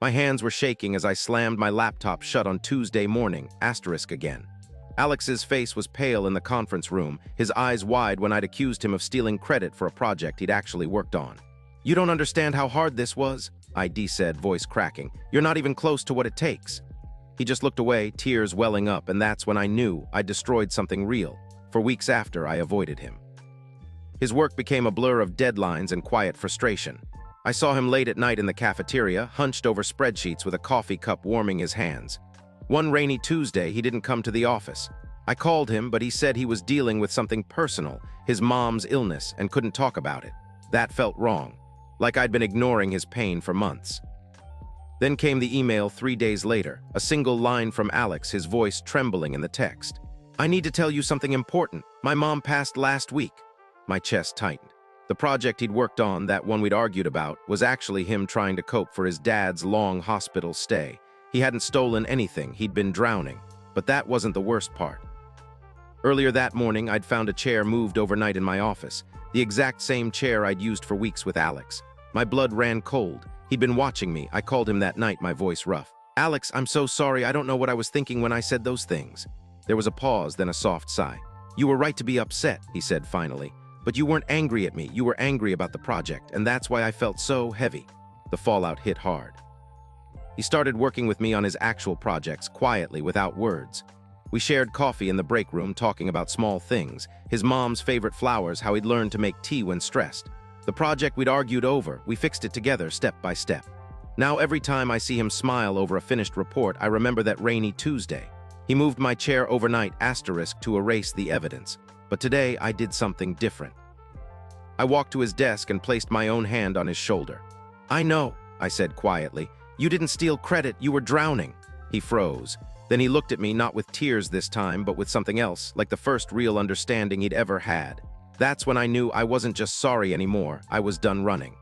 My hands were shaking as I slammed my laptop shut on Tuesday morning, asterisk again. Alex's face was pale in the conference room, his eyes wide when I'd accused him of stealing credit for a project he'd actually worked on. "You don't understand how hard this was," ID said, voice cracking. "You're not even close to what it takes." He just looked away, tears welling up, and that's when I knew I'd destroyed something real. For weeks after, I avoided him. His work became a blur of deadlines and quiet frustration. I saw him late at night in the cafeteria, hunched over spreadsheets with a coffee cup warming his hands. One rainy Tuesday, he didn't come to the office. I called him, but he said he was dealing with something personal, his mom's illness, and couldn't talk about it. That felt wrong, like I'd been ignoring his pain for months. Then came the email 3 days later, a single line from Alex, his voice trembling in the text. "I need to tell you something important. My mom passed last week." My chest tightened. The project he'd worked on, that one we'd argued about, was actually him trying to cope for his dad's long hospital stay. He hadn't stolen anything, he'd been drowning. But that wasn't the worst part. Earlier that morning, I'd found a chair moved overnight in my office, the exact same chair I'd used for weeks with Alex. My blood ran cold. He'd been watching me. I called him that night, my voice rough. "Alex, I'm so sorry. I don't know what I was thinking when I said those things." There was a pause, then a soft sigh. "You were right to be upset," he said finally. "But you weren't angry at me. You were angry about the project, and that's why I felt so heavy." The fallout hit hard. He started working with me on his actual projects, quietly, without words. We shared coffee in the break room, talking about small things, his mom's favorite flowers, how he'd learned to make tea when stressed. The project we'd argued over, we fixed it together, step by step. Now every time I see him smile over a finished report, I remember that rainy Tuesday. He moved my chair overnight, asterisk, to erase the evidence. But today, I did something different. I walked to his desk and placed my own hand on his shoulder. "I know," I said quietly. "You didn't steal credit, you were drowning." He froze. Then he looked at me, not with tears this time, but with something else, like the first real understanding he'd ever had. That's when I knew I wasn't just sorry anymore, I was done running.